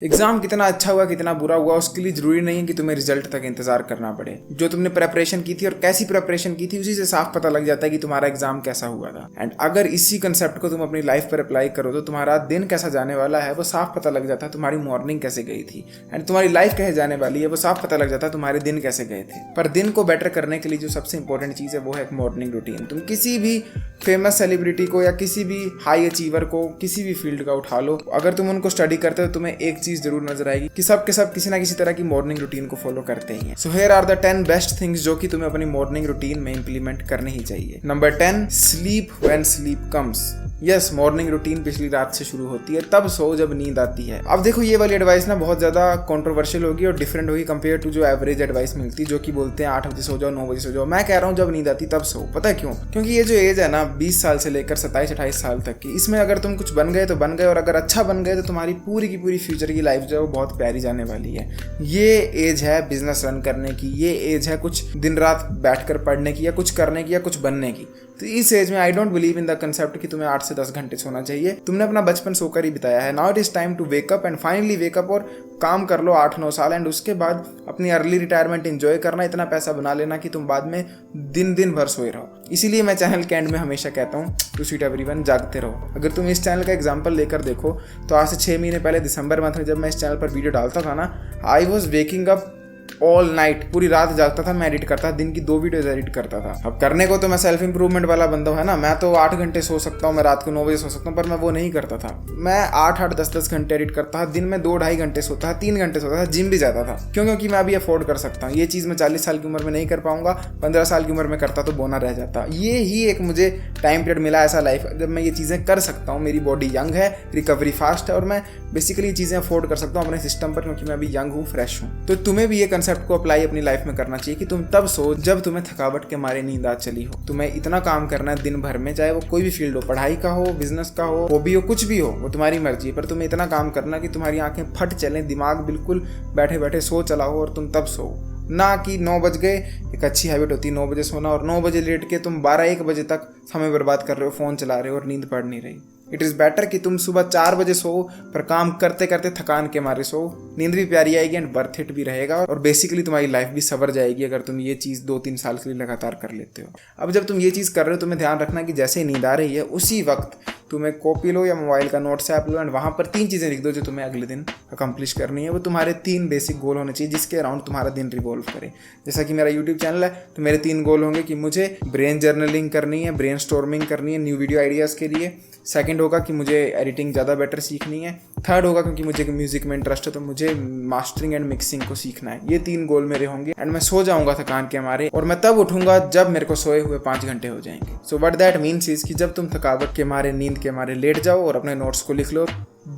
Exam कितना अच्छा हुआ कितना बुरा हुआ उसके लिए जरूरी नहीं है कि तुम्हें रिजल्ट तक इंतजार करना पड़े। जो तुमने प्रेपरेशन की थी और कैसी प्रेपरेशन की थी उसी से साफ पता लग जाता है कि तुम्हारा एग्जाम कैसा हुआ था। एंड अगर इसी कंसेप्ट को तुम अपनी लाइफ पर अप्लाई करो तो तुम्हारा दिन कैसा जाने वाला है वो साफ पता लग जाता है। तुम्हारी मॉर्निंग कैसे गई थी एंड तुम्हारी लाइफ कैसे जाने वाली है वो साफ पता लग जाता है तुम्हारे दिन कैसे गए थे। पर दिन को बेटर करने के लिए जो सबसे इंपॉर्टेंट चीज़ है वो है एक मॉर्निंग रूटीन। तुम किसी भी फेमस सेलिब्रिटी को या किसी भी हाई अचीवर को किसी भी फील्ड का उठा लो, अगर तुम उनको स्टडी करते हो तुम्हें एक चीज़ जरूर नजर आएगी कि सब के सब किसी ना किसी तरह की मॉर्निंग रूटीन को फॉलो करते ही हैं। So here are the 10 best things जो कि तुम्हें अपनी मॉर्निंग रूटीन में इंप्लीमेंट करनी ही चाहिए। Number 10, sleep when sleep comes. Yes, morning routine पिछली रात से शुरू होती है, तब सो जब नींद आती है। अब देखो ये वाली एडवाइस ना बहुत ज्यादा कंट्रोवर्शियल होगी और डिफरेंट होगी कंपेयर टू जो एवरेज एडवाइस मिलती है जो कि बोलते हैं 8 बजे सो जाओ 9 बजे सो जाओ। मैं कह रहा हूँ जब नींद आती तब सो। पता है क्यों? क्योंकि ये जो एज है ना 20 साल से लेकर 27-28 साल तक की, इसमें अगर तुम कुछ बन गए तो बन गए, और अगर अच्छा बन गए तो तुम्हारी पूरी की पूरी फ्यूचर की लाइफ जो है वो बहुत प्यारी जाने वाली है। ये एज है बिजनेस रन करने की, ये एज है कुछ दिन रात बैठकर पढ़ने की या कुछ करने की या कुछ बनने की। तो इस एज में I don't believe in the concept कि तुम्हें 8 से 10 घंटे सोना चाहिए। तुमने अपना बचपन सोकर ही बिताया है। Now it is time to wake up and finally wake up और काम कर लो 8-9 साल एंड उसके बाद अपनी अर्ली रिटायरमेंट एंजॉय करना, इतना पैसा बना लेना कि तुम बाद में दिन दिन भर सोए रहो। इसीलिए मैं चैनल के एंड में हमेशा कहता हूँ टू स्वीट एवरीवन, जागते रहो। अगर तुम इस चैनल का एग्जांपल लेकर देखो तो आज से 6 महीने पहले दिसंबर मंथ में जब मैं इस चैनल पर वीडियो डालता था ना, I was waking up all night, पूरी रात जागता था, मैं एडिट करता, दिन की 2 वीडियोज एडिट करता था। अब करने को तो मैं सेल्फ इंप्रूवमेंट वाला बंदा हूँ, है ना, मैं तो 8 घंटे सो सकता हूँ, मैं रात को 9 बजे सो सकता हूँ, पर मैं वो नहीं करता था। मैं 8-8, 10-10 घंटे एडिट करता था, दिन में 2-2.5 घंटे सोता था, 3 घंटे सोता था, जिम भी जाता था। क्यों? क्योंकि मैं अभी अफोर्ड कर सकता हूँ। ये चीज़ मैं 40 साल की उम्र में नहीं कर पाऊंगा, 15 साल की उम्र में करता तो बोना रह जाता। ये ही एक मुझे टाइम पीरियड मिला ऐसा लाइफ जब मैं ये चीज़ें कर सकता हूँ। मेरी बॉडी यंग है, रिकवरी फास्ट है और मैं बेसिकली ये चीज़ें अफोर्ड कर सकता हूँ अपने सिस्टम पर, क्योंकि मैं अभी यंग हूँ, फ्रेश हूँ। तो तुम्हें भी ये कंसेप्ट को अप्लाई अपनी लाइफ में करना चाहिए कि तुम तब सो जब तुम्हें थकावट के मारे नींद आ चली हो। तुम्हें इतना काम करना है दिन भर में, चाहे वो कोई भी फील्ड हो, पढ़ाई का हो, बिजनेस का हो, हॉबी हो, कुछ भी हो, वो तुम्हारी मर्जी है, पर तुम्हें इतना काम करना कि तुम्हारी आंखें फट चलें, दिमाग बिल्कुल बैठे बैठे सो चला हो और तुम तब सो। ना कि 9 बज गए, एक अच्छी हैबिट होती है 9 बजे सोना, और 9 बजे लेट के तुम 12-1 बजे तक समय बर्बाद कर रहे हो, फोन चला रहे हो और नींद पड़ नहीं रही। इट इज़ बेटर कि तुम सुबह 4 बजे सो, पर काम करते करते थकान के मारे सो। नींद भी प्यारी आएगी एंड वर्थ इट भी रहेगा, और बेसिकली तुम्हारी लाइफ भी सवर जाएगी अगर तुम ये चीज़ 2-3 साल के लिए लगातार कर लेते हो। अब जब तुम ये चीज़ कर रहे हो तुम्हें ध्यान रखना कि जैसे नींद आ रही है उसी वक्त तुम्हें कॉपी लो या मोबाइल का नोट्स ऐप लो एंड वहाँ पर 3 चीज़ें लिख दो जो तुम्हें अगले दिन अकम्प्लिश करनी है। वो तुम्हारे 3 बेसिक गोल होने चाहिए जिसके अराउंड तुम्हारा दिन रिवॉल्व करे। जैसा कि मेरा यूट्यूब चैनल है तो मेरे 3 गोल होंगे कि मुझे ब्रेन जर्नलिंग करनी है, ब्रेन स्टॉर्मिंग करनी है न्यू वीडियो आइडियाज़ के लिए। सेकंड होगा कि मुझे एडिटिंग ज़्यादा बेटर सीखनी है। थर्ड होगा क्योंकि मुझे म्यूजिक में इंटरेस्ट है तो मुझे मास्टरिंग एंड मिक्सिंग को सीखना है। ये 3 गोल मेरे होंगे एंड मैं सो जाऊंगा थकान के मारे, और मैं तब उठूंगा जब मेरे को सोए हुए 5 घंटे हो जाएंगे। So what that means is कि जब तुम थकावट के मारे, नींद के मारे लेट जाओ और अपने नोट्स को लिख लो,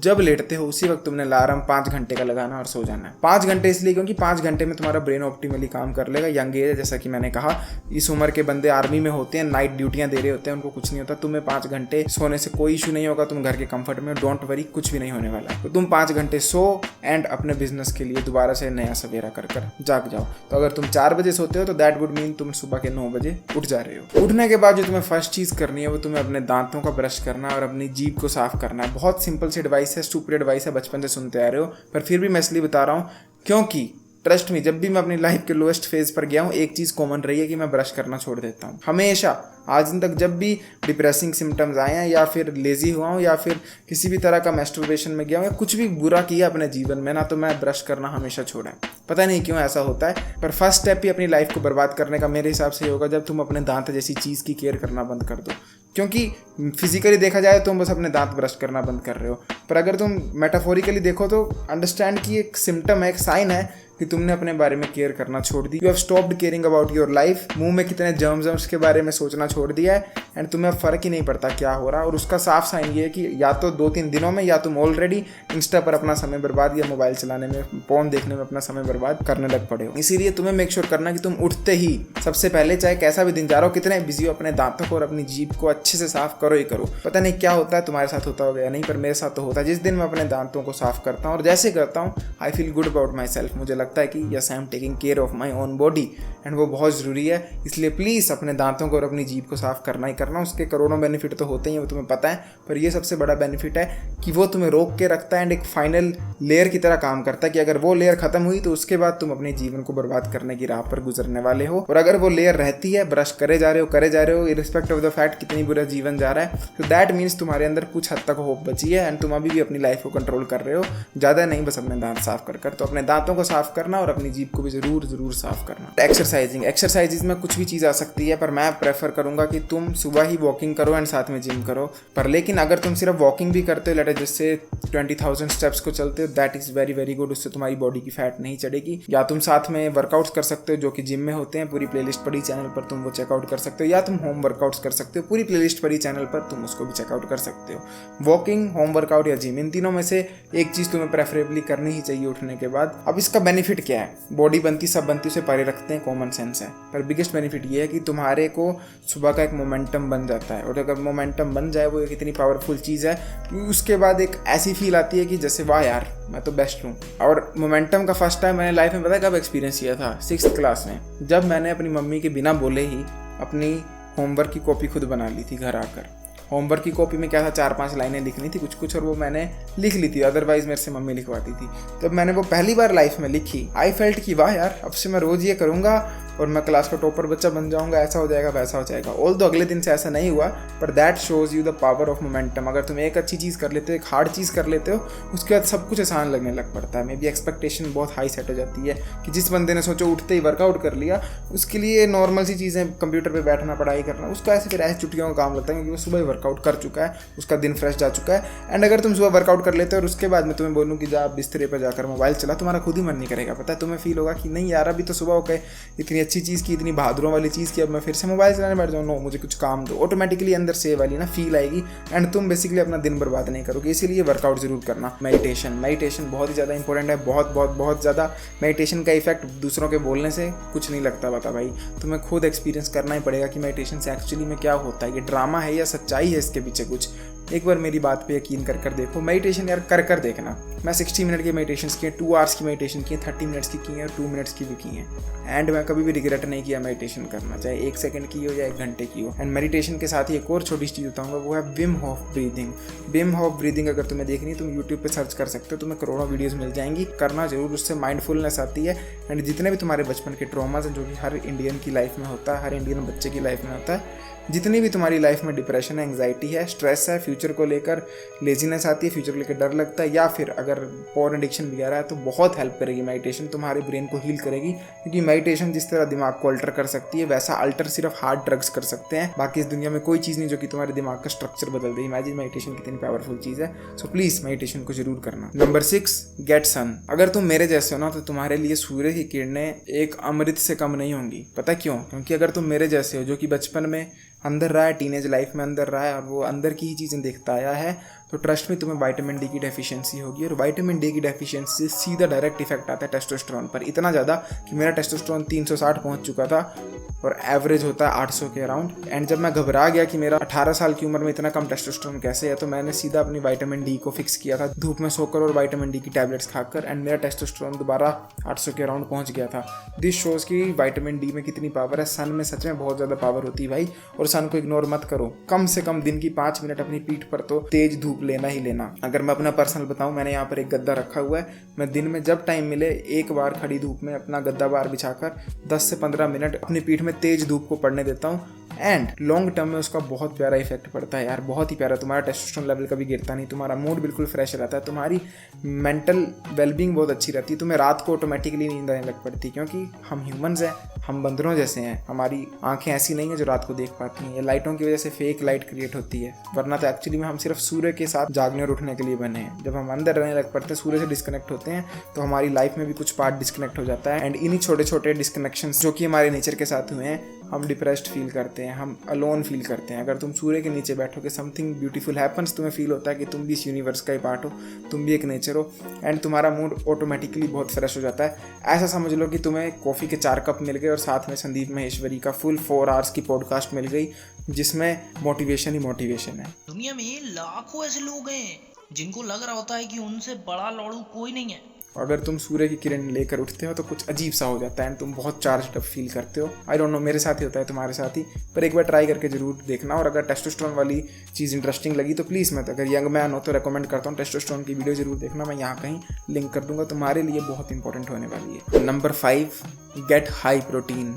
जब लेटते हो उसी वक्त तुमने अलार्म 5 घंटे का लगाना और सो जाना है। 5 घंटे इसलिए क्योंकि 5 घंटे में तुम्हारा ब्रेन ऑप्टिमली काम कर लेगा। यंग एज है, जैसा कि मैंने कहा, इस उम्र के बंदे आर्मी में होते हैं, नाइट ड्यूटियां दे रहे होते हैं, उनको कुछ नहीं होता। तुम्हें 5 घंटे सोने से कोई इशू नहीं होगा, तुम घर के कंफर्ट में, डोंट वरी, कुछ भी नहीं होने वाला। तो तुम 5 घंटे सो एंड अपने बिजनेस के लिए दोबारा से नया सवेरा कर जाग जाओ। तो अगर तुम 4 बजे सोते हो तो दैट वुड मीन तुम सुबह के 9 बजे उठ जा रहे हो। उठने के बाद जो तुम्हें फर्स्ट चीज़ करनी है वो तुम्हें अपने दांतों का ब्रश करना और अपनी जीभ को साफ करना है। बहुत सिंपल सी एडवाइस है, स्टूपिड एडवाइस है, बचपन से सुनते आ रहे हो, पर फिर भी मैं इसलिए बता रहा हूँ क्योंकि ट्रस्ट मी, जब भी मैं अपनी लाइफ के लोएस्ट फेज पर गया हूँ एक चीज़ कॉमन रही है कि मैं ब्रश करना छोड़ देता हूँ हमेशा। आज दिन तक जब भी डिप्रेसिंग सिम्टम्स आए हैं या फिर लेजी हुआ हूँ या फिर किसी भी तरह का मैस्टरबेशन में गया हूँ या कुछ भी बुरा किया अपने जीवन में ना, तो मैं ब्रश करना हमेशा छोड़ा है। पता नहीं क्यों ऐसा होता है, पर फर्स्ट स्टेप ही अपनी लाइफ को बर्बाद करने का मेरे हिसाब से होगा जब तुम अपने दांत जैसी चीज़ की केयर करना बंद कर दो। क्योंकि फिजिकली देखा जाए तुम बस अपने दांत ब्रश करना बंद कर रहे हो, पर अगर तुम मेटाफोरिकली देखो तो अंडरस्टैंड कि एक सिम्टम है, एक साइन है कि तुमने अपने बारे में केयर करना छोड़ दी। You have stopped caring about your life. मुंह में कितने जर्म्स के बारे में सोचना छोड़ दिया है एंड तुम्हें फर्क ही नहीं पड़ता क्या हो रहा। और उसका साफ साइन ये है कि या तो 2-3 दिनों में या तुम ऑलरेडी इंस्टा पर अपना समय बर्बाद या मोबाइल चलाने में, फोन देखने में अपना समय बर्बाद करने लग पड़े हो। इसीलिए तुम्हें मेक श्योर करना कि तुम उठते ही सबसे पहले, चाहे कैसा भी दिन जा रहा हो, कितने बिजी हो, अपने दांतों को और अपनी जीभ को अच्छे से साफ करो ही करो। पता नहीं क्या होता है, तुम्हारे साथ होता होगा या नहीं, पर मेरे साथ तो होता है। जिस दिन मैं अपने दांतों को साफ करता हूँ और जैसे करता हूँ I feel good about my self. मुझे लगता लगता है कि yes I am taking care of my own body, and वो बहुत ज़रूरी है। इसलिए प्लीज़ अपने दांतों को और अपनी जीभ को साफ़ करना ही करना। उसके करोड़ों बेनिफिट तो होते ही हैं, वो तुम्हें पता है, पर ये सबसे बड़ा बेनिफिट है कि वो तुम्हें रोक के रखता है एंड एक फाइनल लेयर की तरह काम करता है कि अगर वो लेयर ख़त्म हुई तो उसके बाद तुम अपने जीवन को बर्बाद करने की राह पर गुजरने वाले हो। और अगर वो लेयर रहती है, ब्रश करे जा रहे हो इरिस्पेक्ट ऑफ द फैक्ट कितनी बुरा जीवन जा रहा है, तो दैट मीन्स तुम्हारे अंदर कुछ हद तक होप बची है एंड तुम अभी भी अपनी लाइफ को कंट्रोल कर रहे हो। ज़्यादा नहीं, बस अपने दांत साफ कर तो अपने दांतों को साफ करना और अपनी जीभ को भी ज़रूर साफ करना। एक्सरसाइजिंग में कुछ भी चीज़ आ सकती है, पर मैं प्रेफर करूँगा कि तुम सुबह ही वॉकिंग करो एंड साथ में जिम करो। पर लेकिन अगर तुम सिर्फ वॉकिंग भी करते हो, लेट जिससे 20,000 स्टेप्स को चलते हो, दैट इज़ वेरी गुड। उससे तुम्हारी बॉडी की फैट नहीं चढ़ेगी। या तुम साथ में वर्कआउट्स कर सकते हो जो कि जिम में होते हैं, पूरी प्लेलिस्ट पड़ी चैनल पर, तुम वो चेकआउट कर सकते हो। या तुम होम वर्कआउट्स कर सकते हो, पूरी प्लेलिस्ट पड़ी चैनल पर, तुम उसको भी चेकआउट कर सकते हो। वॉकिंग, होम वर्कआउट या जिम, इन तीनों में से एक चीज़ तुम्हें प्रेफरेबली करनी ही चाहिए उठने के बाद। अब इसका बेनिफिट क्या है? बॉडी बनती सब बनती उसे परे रखते हैं, कॉमन सेंस है, पर बिगेस्ट बेनिफिट ये है कि तुम्हारे को सुबह का एक मोमेंटम बन जाता है। और अगर मोमेंटम बन जाए, वो एक इतनी पावरफुल चीज़ है कि उसके बाद एक ऐसी फील आती है कि जैसे वाह यार मैं तो बेस्ट हूँ। और मोमेंटम का फर्स्ट टाइम मैंने लाइफ में पता है कब एक्सपीरियंस किया था? 6th क्लास में, जब मैंने अपनी मम्मी के बिना बोले ही अपनी होमवर्क की कॉपी खुद बना ली थी घर आकर। होमवर्क की कॉपी में क्या था, 4-5 लाइनें लिखनी थी कुछ, और वो मैंने लिख ली थी, अदरवाइज मेरे से मम्मी लिखवाती थी। जब मैंने वो पहली बार लाइफ में लिखी, आई फेल्ट कि वाह यार अब से मैं रोज़ ये करूँगा और मैं क्लास का टॉपर बच्चा बन जाऊँगा, ऐसा हो जाएगा वैसा हो जाएगा। ऑल तो अगले दिन से ऐसा नहीं हुआ, पर that shows you the power of momentum. अगर तुम एक अच्छी चीज़ कर लेते हो, एक हार्ड चीज़ कर लेते हो, उसके बाद सब कुछ आसान लगने लग पड़ता है। मे बी एक्सपेक्टेशन बहुत हाई सेट हो जाती है कि जिस बंदे ने सोचो उठते ही वर्कआउट कर लिया, उसके लिए नॉर्मल सी चीज़ें, कंप्यूटर पर बैठना, पढ़ाई करना, उसको ऐसे फिर ऐसे छुट्टियों का काम लगता है क्योंकि वो सुबह ही वर्कआउट कर चुका है, उसका दिन फ्रेश जा चुका है। एंड अगर तुम सुबह वर्कआउट कर लेते हो और उसके बाद मैं तुम्हें बोलूँ कि जा बिस्तरे पर जाकर मोबाइल चला, तुम्हारा खुद ही मन नहीं करेगा। पता है, तुम्हें फील होगा कि नहीं यार अभी तो सुबह हो गए, इतनी अच्छी चीज़ की, इतनी बहादुरों वाली चीज़ की, अब मैं फिर से मोबाइल चलाने बैठ जाऊँ, नो मुझे कुछ काम दो। ऑटोमेटिकली अंदर से वाली ना फील आएगी एंड तुम बेसिकली अपना दिन बर्बाद नहीं करोगे। इसीलिए वर्कआउट जरूर करना। मेडिटेशन बहुत ही ज़्यादा इंपॉर्टेंट है, बहुत ज़्यादा। मेडिटेशन का इफेक्ट दूसरों के बोलने से कुछ नहीं लगता। बता भाई, तुम्हें खुद एक्सपीरियंस करना ही पड़ेगा कि मेडिटेशन से एक्चुअली में क्या होता है, ये ड्रामा है या सच्चाई है इसके पीछे कुछ। एक बार मेरी बात पे यकीन कर देखो। मेडिटेशन यार कर देखना। मैं 60 मिनट की मेडिटेशन की है, 2 आवर्स की मेडिटेशन की है, 30 मिनट्स की है और 2 मिनट्स की भी की है। एंड मैं कभी भी रिग्रेट नहीं किया मेडिटेशन करना, चाहे 1 सेकंड की हो या 1 घंटे की हो। एंड मेडिटेशन के साथ ही एक और छोटी चीज़ बताऊंगा, वो है Vim Hoff breathing. Vim Hoff breathing अगर तुम्हें देखनी, तुम यूट्यूब पे सर्च कर सकते हो, तुम्हें करोड़ों वीडियोस मिल जाएंगी। करना जरूर, उससे माइंडफुलनेस आती है। एंड जितने भी तुम्हारे बचपन के ट्रॉमास हैं, जो कि हर इंडियन की लाइफ में होता है, हर इंडियन बच्चे की लाइफ में होता है, जितनी भी तुम्हारी लाइफ में डिप्रेशन है, एंग्जाइटी है, स्ट्रेस है, फ्यूचर को लेकर लेजीनेस आती है, फ्यूचर को लेकर डर लगता है, या फिर अगर पोर्न एडिक्शन वगैरह है, तो बहुत हेल्प करेगी मेडिटेशन, तुम्हारे ब्रेन को हील करेगी। क्योंकि मेडिटेशन जिस तरह दिमाग को अल्टर कर सकती है, वैसा अल्टर सिर्फ हार्ड ड्रग्स कर सकते हैं। बाकी इस दुनिया में कोई चीज़ नहीं जो कि तुम्हारे दिमाग का स्ट्रक्चर बदल दे। इमेजिन मेडिटेशन कितनी पावरफुल चीज़ है। सो प्लीज़ मेडिटेशन को जरूर करना। नंबर 6, गेट सन। अगर तुम मेरे जैसे हो ना, तो तुम्हारे लिए सूर्य की किरणें एक अमृत से कम नहीं होंगी। पता क्यों? क्योंकि अगर तुम मेरे जैसे हो, जो कि बचपन में अंदर रहा है, टीनेज लाइफ में अंदर रहा है, और वो अंदर की ही चीज़ें देखता आया है, तो ट्रस्ट में तुम्हें विटामिन डी की डेफिशिएंसी होगी। और विटामिन डी की डेफिशिएंसी से सीधा डायरेक्ट इफेक्ट आता है टेस्टोस्टेरोन पर। इतना ज़्यादा कि मेरा टेस्टोस्टेरोन 360 पहुंच चुका था और एवरेज होता है 800 के अराउंड। एंड जब मैं घबरा गया कि मेरा 18 साल की उम्र में इतना कम टेस्टोस्टेरोन कैसे है, तो मैंने सीधा अपनी विटामिन डी को फिक्स किया था, धूप में सोकर और विटामिन डी की टैबलेट्स खाकर। एंड मेरा टेस्टोस्टेरोन दोबारा 800 के अराउंड पहुंच गया था। दिस शोज़ की विटामिन डी में कितनी पावर है। सन में सच में बहुत ज़्यादा पावर होती है भाई, और सन को इग्नोर मत करो। कम से कम दिन की 5 मिनट अपनी पीठ पर तो तेज धूप लेना ही लेना। अगर मैं अपना पर्सनल बताऊं, मैंने यहाँ पर एक गद्दा रखा हुआ है। मैं दिन में जब टाइम मिले, एक बार खड़ी धूप में अपना गद्दा बार बिछाकर 10 से 15 मिनट अपनी पीठ में तेज धूप को पड़ने देता हूँ। एंड लॉन्ग टर्म में उसका बहुत प्यारा इफेक्ट पड़ता है यार, बहुत ही प्यारा। तुम्हारा टेस्टोस्टेरोन लेवल कभी गिरता नहीं, तुम्हारा मूड बिल्कुल फ्रेश रहता है, तुम्हारी मेंटल वेलबींग बहुत अच्छी रहती है, तुम्हें रात को ऑटोमेटिकली नींद आने लग पड़ती है। क्योंकि हम ह्यूमंस हैं, हम बंदरों जैसे हैं, हमारी आंखें ऐसी नहीं है जो रात को देख पाती हैं। ये लाइटों की वजह से फेक लाइट क्रिएट होती है, वरना तो एक्चुअली में हम सिर्फ सूर्य के साथ जागने और उठने के लिए बने हैं। जब हम अंदर रहने लग पड़ते हैं, सूर्य से डिस्कनेक्ट होते हैं, तो हमारी लाइफ में भी कुछ पार्ट डिस्कनेक्ट हो जाता है। एंड इन्हीं छोटे छोटे डिस्कनेक्शंस जो कि हमारे नेचर के साथ हुए हैं, हम डिप्रेस्ड फील करते हैं, हम अलोन फील करते हैं। अगर तुम सूर्य के नीचे बैठोगे, समथिंग ब्यूटीफुल हैपन्स, तुम्हें फील होता है कि तुम भी इस यूनिवर्स का ही पार्ट हो, तुम भी एक नेचर हो, एंड तुम्हारा मूड ऑटोमेटिकली बहुत फ्रेश हो जाता है। ऐसा समझ लो कि तुम्हें कॉफ़ी के 4 कप मिल गए और साथ में संदीप महेश्वरी का फुल 4 आवर्स की पॉडकास्ट मिल गई, जिसमें मोटिवेशन ही मोटिवेशन है। दुनिया में लाखों ऐसे लोग हैं जिनको लग रहा होता है कि उनसे बड़ा लौड़ू कोई नहीं है, अगर तुम सूर्य की किरण लेकर उठते हो तो कुछ अजीब सा हो जाता है एंड तुम बहुत चार्ज्ड अप फील करते हो। आई डोंट नो, मेरे साथ ही होता है, तुम्हारे साथ ही, पर एक बार ट्राई करके जरूर देखना। और अगर टेस्टोस्टेरोन वाली चीज़ इंटरेस्टिंग लगी तो प्लीज़, मैं अगर यंग मैन हो तो रेकमेंड करता हूँ टेस्टोस्टेरोन की वीडियो जरूर देखना। मैं यहाँ कहीं लिंक कर दूंगा, तुम्हारे लिए बहुत इंपॉर्टेंट होने वाली है। Number 5, get high protein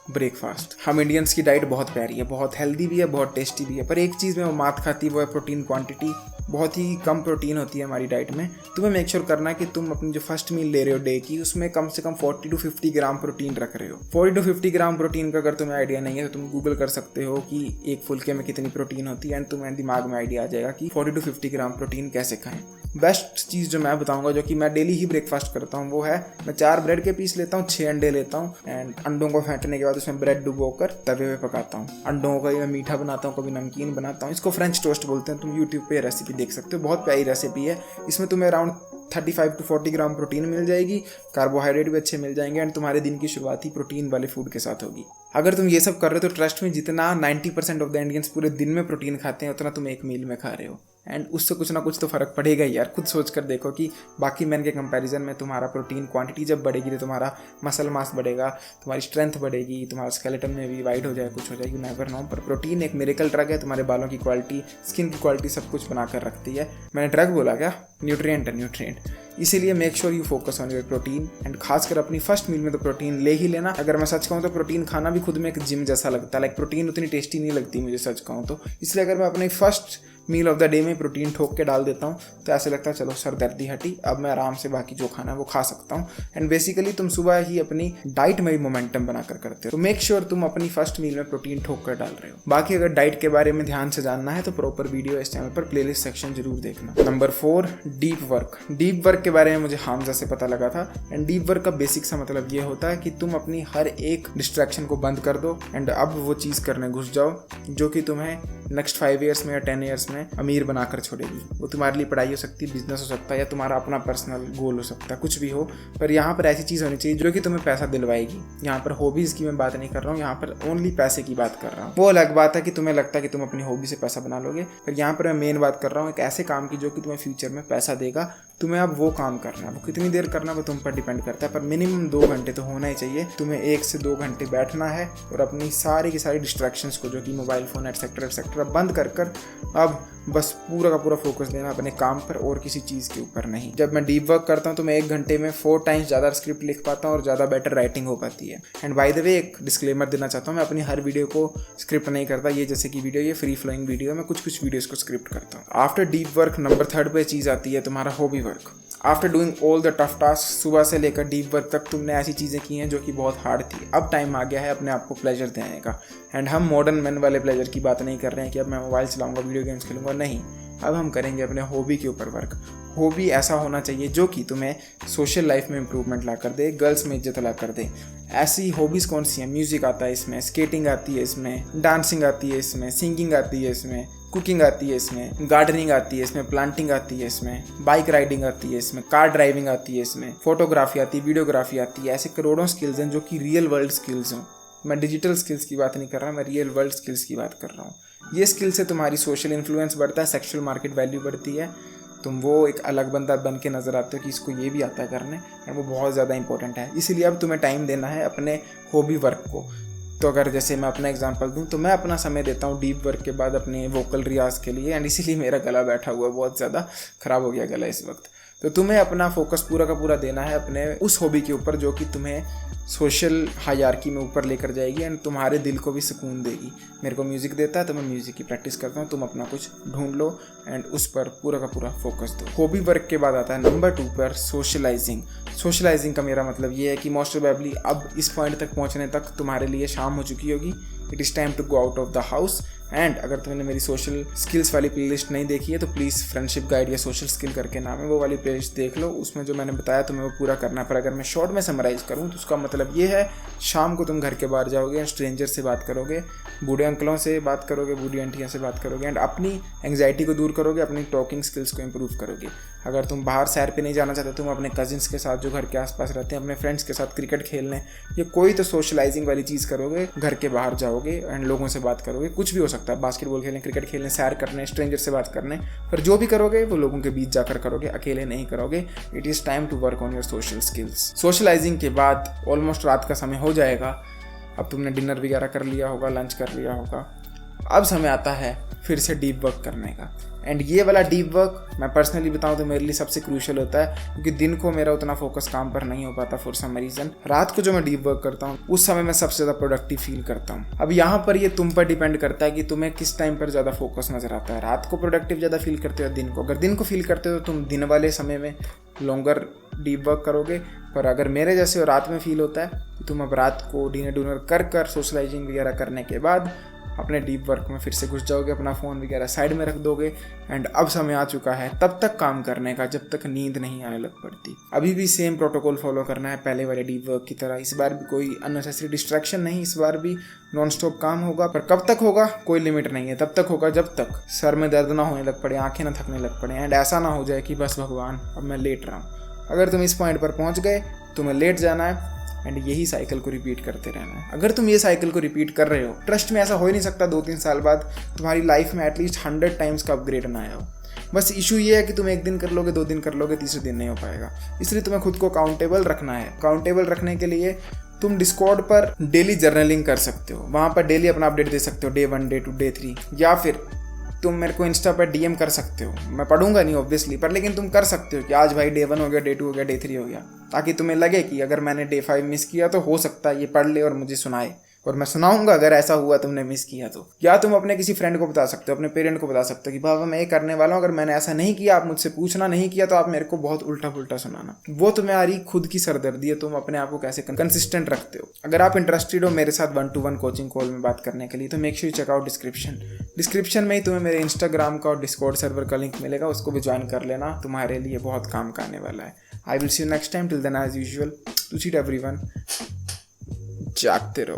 breakfast. हम इंडियंस की डाइट बहुत प्यारी है, बहुत हेल्दी भी है, बहुत टेस्टी भी है, पर एक चीज़ में वो मात खाती है, वो है प्रोटीन क्वांटिटी। बहुत ही कम प्रोटीन होती है हमारी डाइट में। तुम्हें मेक श्योर करना है कि तुम अपनी जो फर्स्ट मील ले रहे हो डे की, उसमें कम से कम 40 to 50 ग्राम प्रोटीन रख रहे हो। 40 to 50 ग्राम प्रोटीन का अगर तुम्हें आइडिया नहीं है तो तुम गूगल कर सकते हो कि एक फुलके में कितनी प्रोटीन होती है एंड तुम्हें दिमाग में आइडिया आ जाएगा कि 40 to 50 ग्राम प्रोटीन कैसे खाएं। बेस्ट चीज़ जो मैं बताऊंगा, जो कि मैं डेली ही ब्रेकफास्ट करता हूँ, वो है मैं 4 ब्रेड के पीस लेता हूँ, 6 अंडे लेता हूँ एंड अंडों को फेंटने के बाद उसमें ब्रेड डुबोकर तवे पे पकाता हूँ। अंडों को मैं मीठा बनाता हूँ, कभी नमकीन बनाता हूँ। इसको फ्रेंच टोस्ट बोलते हैं। तुम यूट्यूब पे रेसिपी देख सकते हो, बहुत प्यारी रेसिपी है। इसमें तुम्हें अराउंड 35 to 40 ग्राम प्रोटीन मिल जाएगी, कार्बोहाइड्रेट भी अच्छे मिल जाएंगे एंड तुम्हारे दिन की शुरुआत ही प्रोटीन वाले फूड के साथ होगी। अगर तुम ये सब कर रहे हो तो ट्रस्ट में, जितना 90% ऑफ द इंडियंस पूरे दिन में प्रोटीन खाते हैं उतना तुम एक मील में खा रहे हो एंड उससे कुछ ना कुछ तो फर्क पड़ेगा ही यार। खुद सोच कर देखो कि बाकी मैन के कंपैरिजन में तुम्हारा प्रोटीन क्वांटिटी जब बढ़ेगी तो तुम्हारा मसल मास बढ़ेगा, तुम्हारी स्ट्रेंथ बढ़ेगी, तुम्हारा स्केलेटन में भी वाइड हो जाए, कुछ हो जाए, यू नेवर नो। पर प्रोटीन एक मिरेकल ड्रग है, तुम्हारे बालों की क्वालिटी, स्किन की क्वालिटी सब कुछ बनाकर रखती है। मैंने ड्रग बोला क्या? न्यूट्रिएंट है, न्यूट्रिएंट। इसीलिए make sure you focus on your protein and खासकर अपनी फर्स्ट मील में तो प्रोटीन ले ही लेना। अगर मैं सच कहूँ तो प्रोटीन खाना भी खुद में एक जिम जैसा लगता है। लाइक प्रोटीन उतनी टेस्टी नहीं लगती मुझे, सच कहूँ तो। इसलिए अगर मैं अपनी first meal of the day में प्रोटीन ठोक के डाल देता हूँ तो ऐसे लगता है चलो सरदर्दी हटी, अब मैं आराम से बाकी जो खाना है वो खा सकता हूँ। एंड बेसिकली तुम सुबह ही अपनी डाइट में भी मोमेंटम बनाकर करते हो, तो मेक श्योर तुम अपनी फर्स्ट मील में प्रोटीन ठोक कर डाल रहे हो। बाकी अगर डाइट के बारे में ध्यान से जानना है तो प्रॉपर वीडियो इस चैनल पर प्लेलिस्ट सेक्शन जरूर देखना। Number 4, deep work. Deep work के बारे में मुझे हामजा से पता लगा था एंड डीप वर्क का बेसिक सा मतलब ये होता है कि तुम अपनी हर एक डिस्ट्रैक्शन को बंद कर दो एंड अब वो चीज़ करने घुस जाओ जो कि तुम्हें नेक्स्ट 5 ईयर्स में या 10 ईयर्स में अमीर बनाकर छोड़ेगी। वो तुम्हारे लिए पढ़ाई हो सकती है, बिजनेस हो सकता है, या तुम्हारा अपना पर्सनल गोल हो सकता है, कुछ भी हो। पर यहाँ पर ऐसी चीज़ होनी चाहिए जो कि तुम्हें पैसा दिलवाएगी। यहाँ पर हॉबीज़ की मैं बात नहीं कर रहा हूँ, यहाँ पर ओनली पैसे की बात कर रहा हूँ। वो अलग बात है कि तुम्हें लगता है कि तुम अपनी हॉबी से पैसा बना लोगे, पर यहाँ पर मैं मेन बात कर रहा हूँ एक ऐसे काम की जो कि तुम्हें फ्यूचर में पैसा देगा। तुम्हें अब वो काम करना है, वो कितनी देर करना वो तुम पर डिपेंड करता है, पर मिनिमम 2 घंटे तो होना ही चाहिए। तुम्हें 1 से 2 घंटे बैठना है और अपनी सारी की सारी डिस्ट्रैक्शंस को, जो कि मोबाइल फ़ोन एटसेट्रा बंद कर अब बस पूरा का पूरा फोकस देना अपने काम पर और किसी चीज़ के ऊपर नहीं। जब मैं डीप वर्क करता हूँ तो मैं 1 घंटे में 4 टाइम्स ज़्यादा स्क्रिप्ट लिख पाता हूँ और ज़्यादा बेटर राइटिंग हो पाती है। एंड बाय द वे एक डिस्क्लेमर देना चाहता हूँ, मैं अपनी हर वीडियो को स्क्रिप्ट नहीं करता। ये जैसे कि वीडियो, ये फ्री फ्लोइंग वीडियो है, मैं कुछ वीडियोज़ को स्क्रिप्ट करता हूँ। आफ्टर डीप वर्क नंबर 3 पे चीज़ आती है तुम्हारा hobby work. After doing all the tough task, सुबह से लेकर डीप वर्क तक तुमने ऐसी चीज़ें की हैं जो कि बहुत हार्ड थी। अब टाइम आ गया है अपने आप को प्लेजर देने का। एंड हम मॉडर्न मैन वाले प्लेजर की बात नहीं कर रहे हैं कि अब मैं मोबाइल चलाऊंगा, वीडियो गेम्स खेलूंगा, नहीं। अब हम करेंगे अपने हॉबी के ऊपर वर्क। हॉबी ऐसा होना चाहिए जो कि तुम्हें सोशल लाइफ में इंप्रूवमेंट ला कर दे, गर्ल्स में इज्जत ला कर दे। ऐसी हॉबीज़ कौन सी हैं? म्यूज़िक आता है इसमें, स्केटिंग आती है इसमें, डांसिंग आती है इसमें, सिंगिंग आती है इसमें, कुकिंग आती है इसमें, गार्डनिंग आती है इसमें, प्लांटिंग आती है इसमें, बाइक राइडिंग आती है इसमें, कार ड्राइविंग आती है इसमें, फोटोग्राफी आती है, वीडियोग्राफी आती है। ऐसे करोड़ों स्किल्स हैं जो कि रियल वर्ल्ड स्किल्स हैं। मैं डिजिटल स्किल्स की बात नहीं कर रहा, मैं रियल वर्ल्ड स्किल्स की बात कर रहा हूँ। ये स्किल से तुम्हारी सोशल इन्फ्लुएंस बढ़ता है, सेक्सुअल मार्केट वैल्यू बढ़ती है, तुम वो एक अलग बंदा बन के नज़र आते हो कि इसको ये भी आता है करने, और वो बहुत ज़्यादा इंपॉर्टेंट है। इसीलिए अब तुम्हें टाइम देना है अपने हॉबी वर्क को। तो अगर जैसे मैं अपना एग्जांपल दूं तो मैं अपना समय देता हूं डीप वर्क के बाद अपने वोकल रियाज के लिए, एंड इसीलिए मेरा गला बैठा हुआ, बहुत ज़्यादा ख़राब हो गया गला इस वक्त। तो तुम्हें अपना फोकस पूरा का पूरा देना है अपने उस हॉबी के ऊपर जो कि तुम्हें सोशल हायरार्की में ऊपर लेकर जाएगी एंड तुम्हारे दिल को भी सुकून देगी। मेरे को म्यूज़िक देता है तो मैं म्यूज़िक की प्रैक्टिस करता हूँ, तुम अपना कुछ ढूंढ लो एंड उस पर पूरा का पूरा फोकस दो। हॉबी वर्क के बाद आता है नंबर 2 पर सोशलाइजिंग। सोशलाइजिंग का मेरा मतलब ये है कि मोस्ट प्रोबेबली अब इस पॉइंट तक पहुँचने तक तुम्हारे लिए शाम हो चुकी होगी। It is time to go out of the house. And अगर तुमने मेरी सोशल स्किल्स वाली प्लेलिस्ट नहीं देखी है तो प्लीज़ फ्रेंडशिप गाइड या सोशल स्किल करके नाम है, वो वाली प्लेलिस्ट देख लो। उसमें जो मैंने बताया तुम्हें वो पूरा करना है। पर अगर मैं शॉर्ट में समराइज़ करूँ तो उसका मतलब ये है, शाम को तुम घर के बाहर जाओगे, स्ट्रेंजर से बात करोगे, बूढ़े अंकलों से बात करोगे, बूढ़ी आंटियों से बात करोगे एंड अपनी एंग्जाइटी को दूर करोगे, अपनी टॉकिंग स्किल्स को इम्प्रूव करोगे। अगर तुम बाहर सैर पे नहीं जाना चाहते, तुम अपने कजिन्स के साथ जो घर के आसपास रहते हैं, अपने फ्रेंड्स के साथ क्रिकेट खेलने या कोई तो सोशलाइजिंग वाली चीज़ करोगे, घर के बाहर जाओगे एंड लोगों से बात करोगे, कुछ भी हो सकता है, बास्केटबॉल खेलने, क्रिकेट खेलने, सैर करने, स्ट्रेंजर से बात करने, पर जो भी करोगे वो लोगों के बीच जाकर करोगे, अकेले नहीं करोगे। It is time to work on your social skills. Socialising के बाद ऑलमोस्ट रात का समय हो जाएगा, अब तुमने डिनर वगैरह कर लिया होगा, लंच कर लिया होगा, अब समय आता है फिर से डीप वर्क करने का। एंड ये वाला डीप वर्क मैं पर्सनली बताऊं तो मेरे लिए सबसे क्रूशियल होता है, क्योंकि दिन को मेरा उतना फोकस काम पर नहीं हो पाता फॉर सम रीज़न। रात को जो मैं डीप वर्क करता हूँ उस समय मैं सबसे ज़्यादा प्रोडक्टिव फील करता हूँ। अब यहाँ पर ये तुम पर डिपेंड करता है कि तुम्हें किस टाइम पर ज़्यादा फोकस नजर आता है, रात को प्रोडक्टिव ज़्यादा फील करते हो दिन को। अगर दिन को फील करते हो तो तुम दिन वाले समय में लॉन्गर डीप वर्क करोगे, पर अगर मेरे जैसे रात में फील होता है तो तुम अब रात को डिनर कर सोशलाइजिंग वगैरह करने के बाद अपने डीप वर्क में फिर से घुस जाओगे, अपना फ़ोन वगैरह साइड में रख दोगे। एंड अब समय आ चुका है तब तक काम करने का जब तक नींद नहीं आने लग पड़ती। अभी भी सेम प्रोटोकॉल फॉलो करना है पहले वाले डीप वर्क की तरह। इस बार भी कोई अननेसेसरी डिस्ट्रैक्शन नहीं, इस बार भी नॉन स्टॉप काम होगा। पर कब तक होगा कोई लिमिट नहीं है, तब तक होगा जब तक सर में दर्द ना होने लग पड़े, आंखें ना थकने लग पड़े, एंड ऐसा ना हो जाए कि बस भगवान अब मैं लेट रहा हूँ। अगर तुम इस पॉइंट पर पहुँच गए तुम्हें लेट जाना है एंड यही साइकिल को रिपीट करते रहना है। अगर तुम ये साइकिल को रिपीट कर रहे हो, ट्रस्ट में ऐसा हो ही नहीं सकता 2-3 साल बाद तुम्हारी लाइफ में एटलीस्ट 100 टाइम्स का अपग्रेड ना आया हो। बस इशू ये है कि तुम एक दिन कर लोगे, 2 दिन कर लोगे, तीसरे दिन नहीं हो पाएगा। इसलिए तुम्हें खुद को अकाउंटेबल रखना है। अकाउंटेबल रखने के लिए तुम डिस्कॉर्ड पर डेली जर्नलिंग कर सकते हो, वहाँ पर डेली अपना अपडेट दे सकते हो, डे 1, डे 2, डे 3, या फिर तुम मेरे को इंस्टा पर डीएम कर सकते हो। मैं पढ़ूंगा नहीं ऑब्वियसली, पर लेकिन तुम कर सकते हो कि आज भाई डे 1 हो गया, डे 2 हो गया, डे 3 हो गया, ताकि तुम्हें लगे कि अगर मैंने डे 5 मिस किया तो हो सकता है ये पढ़ ले और मुझे सुनाए, और मैं सुनाऊंगा अगर ऐसा हुआ तुमने मिस किया तो। या तुम अपने किसी फ्रेंड को बता सकते हो, अपने पेरेंट को बता सकते हो कि बाबा मैं ये करने वाला हूँ, अगर मैंने ऐसा नहीं किया, आप मुझसे पूछना नहीं किया तो आप मेरे को बहुत उल्टा पुल्टा सुनाना। वो तुम्हारी खुद की सरदर्दी है, तुम अपने आप को कैसे कंसिस्टेंट रखते हो। अगर आप इंटरेस्टेड हो मेरे साथ 1-to-1 कोचिंग कॉल में बात करने के लिए तो make sure check out description में ही तुम्हें मेरे इंस्टाग्राम का और डिस्कॉर्ड सर्वर का लिंक मिलेगा, उसको भी ज्वाइन कर लेना, तुम्हारे लिए बहुत काम का आने वाला है। I will see you next time, till then as usual to seat everyone, जागते रहो।